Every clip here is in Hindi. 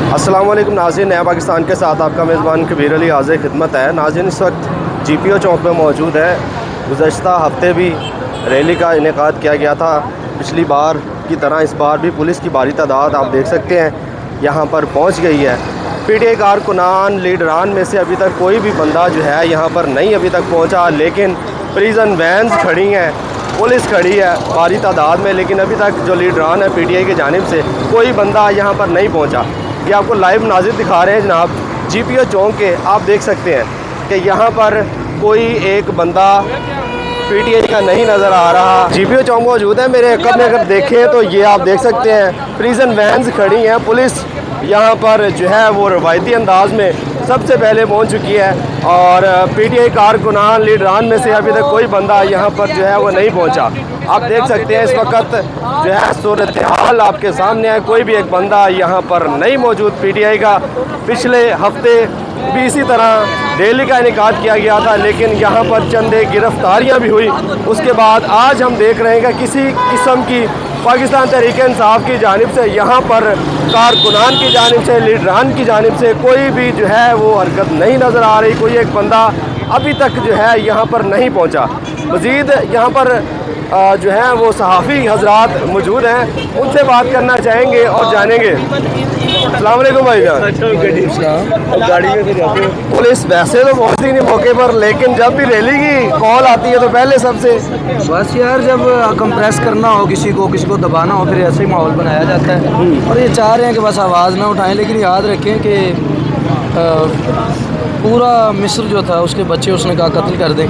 अस्सलाम वालेकुम नाज़रीन, नया पाकिस्तान के साथ आपका मेज़बान कबीर अली हाज़िर खिदमत है। नाज़रीन, इस वक्त GPO चौक में मौजूद है। गुज़श्ता हफ्ते भी रैली का इनेकाद किया गया था। पिछली बार की तरह इस बार भी पुलिस की भारी तादाद आप देख सकते हैं यहाँ पर पहुँच गई है। PTI कारकुनान लीडरान में से अभी तक कोई भी बंदा जो है यहाँ पर नहीं अभी तक पहुँचा, लेकिन प्रिजन वैन्स खड़ी हैं, पुलिस खड़ी है भारी तादाद में, लेकिन अभी तक जो लीडरान है PTI की जानिब से कोई बंदा यहाँ पर नहीं पहुँचा। ये आपको लाइव नाज़िर दिखा रहे हैं जनाब, GPO चौक के आप देख सकते हैं कि यहाँ पर कोई एक बंदा PTI का नहीं नज़र आ रहा। GPO चौक मौजूद है। मेरे कब में अगर देखें तो ये आप देख सकते हैं प्रिजन वैन्स खड़ी हैं। पुलिस यहाँ पर जो है वो रवायती अंदाज में सबसे पहले पहुँच चुकी है और PTI कारकुनान लीडरान में से अभी तक कोई बंदा यहाँ पर जो है वो नहीं पहुँचा। आप देख सकते हैं इस वक्त जो है सूरत हाल आपके सामने है। कोई भी एक बंदा यहाँ पर नहीं मौजूद PTI का। पिछले हफ्ते भी इसी तरह रैली का इनेकाद किया गया था, लेकिन यहाँ पर चंद गिरफ्तारियाँ भी हुई। उसके बाद आज हम देख रहे हैं कि किसी किस्म की पाकिस्तान तहरीक-ए-इंसाफ की जानिब से यहाँ पर कारकुनान की जानिब से लीडरान की जानिब से कोई भी जो है वो हरकत नहीं नज़र आ रही। कोई एक बंदा अभी तक जो है यहाँ पर नहीं पहुँचा। मज़ीद यहाँ पर जो है वो सहाफ़ी हजरात मौजूद हैं, उनसे बात करना चाहेंगे और जानेंगे। अस्सलाम वालेकुम भाईजान। गाड़ी में जाते हो? पुलिस वैसे तो पहुँचती नहीं मौके पर, लेकिन जब भी रैली की कॉल आती है तो पहले सबसे बस यार, जब कंप्रेस करना हो किसी को दबाना हो, फिर ऐसे ही माहौल बनाया जाता है। और ये चाह रहे हैं कि बस आवाज़ ना उठाएं, लेकिन याद रखें कि पूरा मिस्र जो था उसके बच्चे उसने कहा कत्ल कर दें,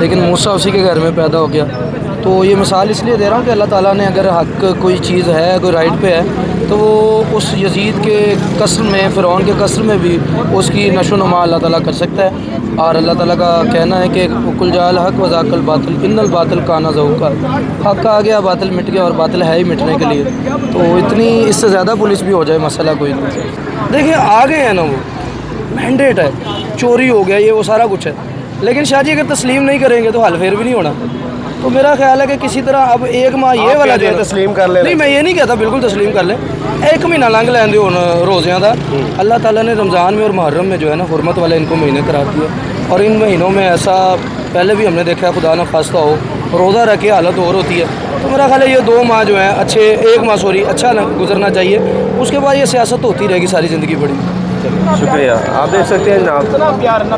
लेकिन मूसा उसी के घर में पैदा हो गया। तो ये मिसाल इसलिए दे रहा हूँ कि अल्लाह ताला ने अगर हक कोई चीज़ है, कोई राइट पे है, तो वो उस यजीद के कसर में, फ़िरौन के कसर में भी उसकी नशो नुमा अल्लाह ताला कर सकता है। और अल्लाह ताला का कहना है कि कुल जाल हक वज़ाकल बातिल इन्नल बातिल काना ज़हूक़ा। हक आ गया, बातिल मिट गया, और बातिल है ही मिटने के लिए। तो इतनी इससे ज़्यादा पुलिस भी हो जाए मसला कोई नहीं। देखिए आ गए हैं ना, वो मैंडेट है, चोरी हो गया, ये वो सारा कुछ है, लेकिन शायद अगर तस्लीम नहीं करेंगे तो हल फेर भी नहीं होना। तो मेरा ख्याल है कि किसी तरह अब एक माह ये वाला जो तस्लीम कर ले। नहीं, मैं ये नहीं कहता बिल्कुल तस्लीम कर ले, एक महीना लंघ लें दो रोज़ियाँ का। अल्लाह ताला ने रमज़ान में और मुहर्रम में जो है ना हुर्मत वाले इनको महीने करार दिए, और इन महीनों में ऐसा पहले भी हमने देखा है, खुदा न खास्ता हो रोज़ा रख के हालत और होती है। तो मेरा ख्याल है ये 2 माह जो है अच्छे, 1 माह सॉरी अच्छा गुजरना चाहिए। उसके बाद ये सियासत होती रहेगी सारी ज़िंदगी बड़ी। शुक्रिया। आप देख सकते हैं जनाब,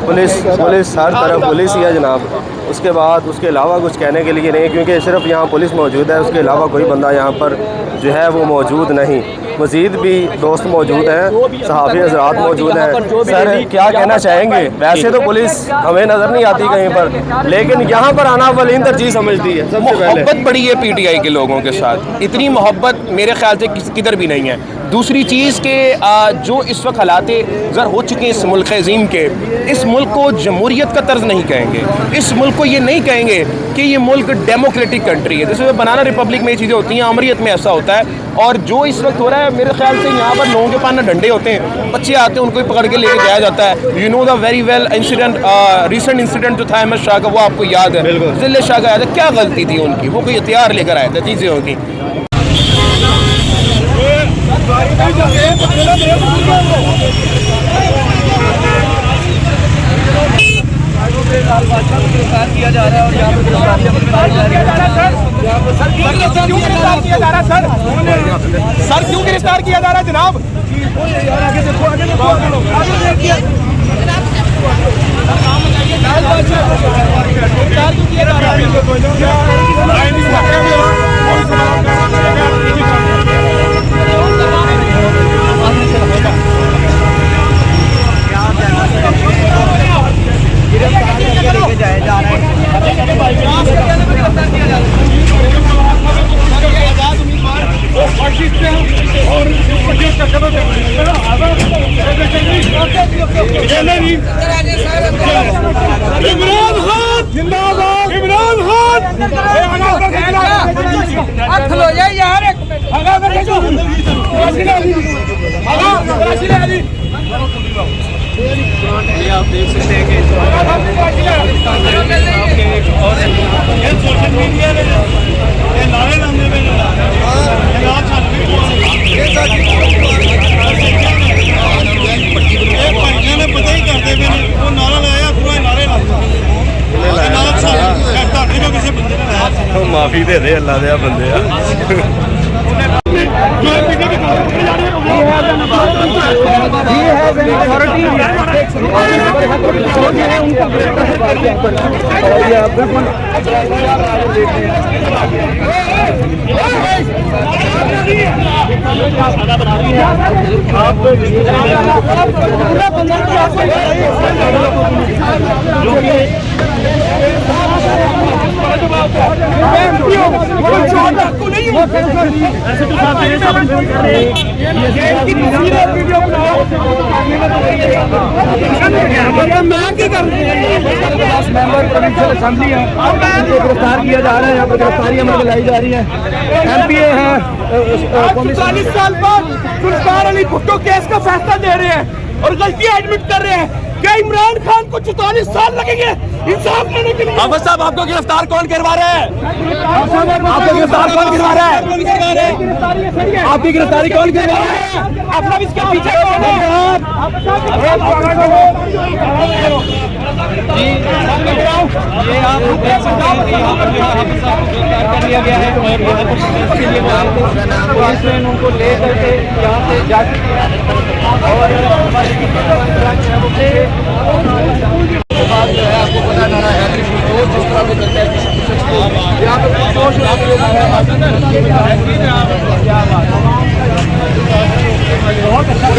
पुलिस हर तरफ पुलिस ही है जनाब। उसके बाद उसके अलावा कुछ कहने के लिए नहीं, क्योंकि सिर्फ यहाँ पुलिस मौजूद है, उसके अलावा कोई बंदा यहाँ पर जो है वो मौजूद नहीं। मज़ीद भी दोस्त मौजूद हैं, सहाफ़ी हज़रात मौजूद हैं। सर क्या कहना चाहेंगे? वैसे तो पुलिस हमें नज़र नहीं आती कहीं पर, लेकिन यहाँ पर आना अवलीन तरजीह समझती है। सबसे पहले मोहब्बत बड़ी है PTI के लोगों के साथ, इतनी मोहब्बत मेरे ख्याल से किधर भी नहीं है। दूसरी चीज़ के जो इस वक्त हालात ज़र हो चुके हैं इस मुल्क अज़ीम के, इस मुल्क को जमहूरियत का तर्ज नहीं कहेंगे, इस मुल्क को ये नहीं कहेंगे कि ये मुल्क डेमोक्रेटिक कंट्री है। जैसे बनाना रिपब्लिक में ये चीज़ें होती हैं, अमरीत में ऐसा होता है। और जो इस वक्त हो रहा है, मेरे ख्याल से यहाँ पर लोगों के पास ना डंडे होते हैं, बच्चे आते हैं उनको ही पकड़ के लेके जाया जाता है। You know the very well incident, recent incident जो था अहमद शाह का, वो आपको याद है, जिले शाह का याद है। क्या गलती थी उनकी? वो कोई हथियार लेकर आए थे, चीज़ें होगी। किया जा रहा है और यहाँ पर सर क्यों गिरफ्तार किया जा रहा है जनाब? इमरान खान जिंदाबाद, इमरान खान खलो जाए यार। आप देख सकते हैं कि सोशल मीडिया में नारे लाने में माफी दे दे अल्लाह दे बंदे असेंबली है, गिरफ्तार किया जा रहा है, यहाँ पर गिरफ्तारी अमल में लाई जा रही है। MPA है 40 साल बाद जुल्फिकार अली भुट्टो केस का फैसला दे रहे हैं और गलतियां एडमिट कर रहे हैं। क्या इमरान खान को 44 साल लगेंगे इंसाफ लेने के लिए? अब्बास साहब, आपको गिरफ्तार कौन करवा रहा है? आपको गिरफ्तार कौन करवा रहा है? आपकी गिरफ्तारी कौन करवा रहा है? अपना इसके पीछे कौन है? ये आप देख सकते हैं कि यहाँ पर जो है हाफिज साहब को गिरफ्तार कर लिया गया है और इसके लिए पुलिस ने उनको ले करके यहाँ से जा चुकी है और जो है आपको पता ना है कि रोज जिस तरह से चलता है यहाँ पर बहुत अच्छा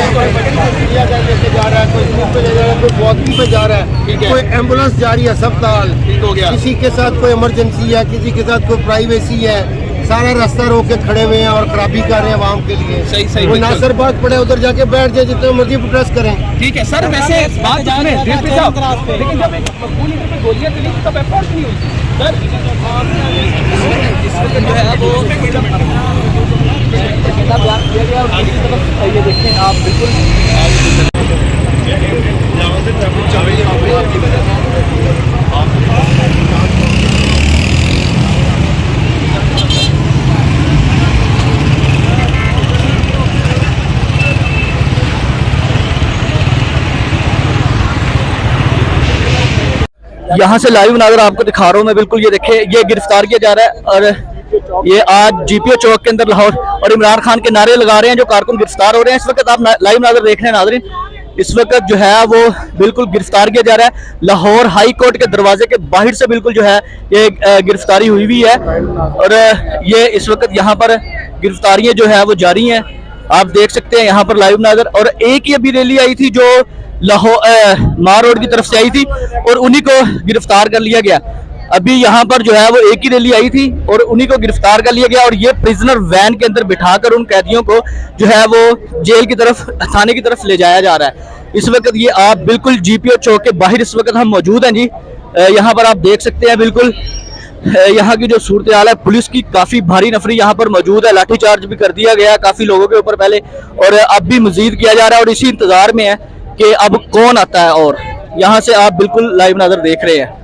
जा रहा है, कोई स्कूल पे जा रहा है, कोई वॉकिंग पे जा रहा है, कोई एम्बुलेंस जा रही है अस्पताल, ठीक हो गया। किसी के साथ कोई इमरजेंसी है, किसी के साथ कोई प्राइवेसी है, सारा रास्ता रोक के खड़े हुए हैं और खराबी कर रहे हैं आवाम के लिए। सही कोई नासर बाग पड़े उधर जाके बैठ जाए, जितने मर्जी प्रोटेस्ट करें। ठीक है सर, वैसे बात जाने लेकिन जब गोलियां चली तब एफर्ट नहीं हुई सर। जो है वो बयान किया गया और दूसरी तरफ ये देखें आप बिल्कुल यहाँ से लाइव नजर आपको दिखा रहा हूँ मैं, बिल्कुल ये देखे, ये गिरफ्तार किया जा रहा है और ये आज GPO चौक के अंदर लाहौर और इमरान खान के नारे लगा रहे हैं जो कारकुन गिरफ्तार हो रहे हैं। इस वक्त आप लाइव नजर देख रहे हैं नाज़रीन, इस वक्त जो है वो बिल्कुल गिरफ्तार किया जा रहा है। लाहौर हाई कोर्ट के दरवाजे के बाहर से बिल्कुल जो है ये गिरफ्तारी हुई हुई है और ये इस वक्त यहाँ पर गिरफ्तारियां जो है वो जारी हैं। आप देख सकते हैं यहाँ पर लाइव नजर। और एक ही अभी रैली आई थी जो लाहौर मार रोड की तरफ से आई थी और उन्हीं को गिरफ्तार कर लिया गया। अभी यहाँ पर जो है वो एक ही रैली आई थी और उन्हीं को गिरफ्तार कर लिया गया और ये प्रिजनर वैन के अंदर बिठाकर उन कैदियों को जो है वो जेल की तरफ, थाने की तरफ ले जाया जा रहा है। इस वक्त ये आप बिल्कुल GPO चौक के बाहर इस वक्त हम मौजूद हैं जी। यहाँ पर आप देख सकते हैं बिल्कुल यहाँ की जो सूरत हाल है, पुलिस की काफी भारी नफरी यहाँ पर मौजूद है, लाठीचार्ज भी कर दिया गया काफी लोगों के ऊपर पहले और अब भी मजीद किया जा रहा है और इसी इंतजार में है कि अब कौन आता है। और यहाँ से आप बिल्कुल लाइव नजर देख रहे हैं।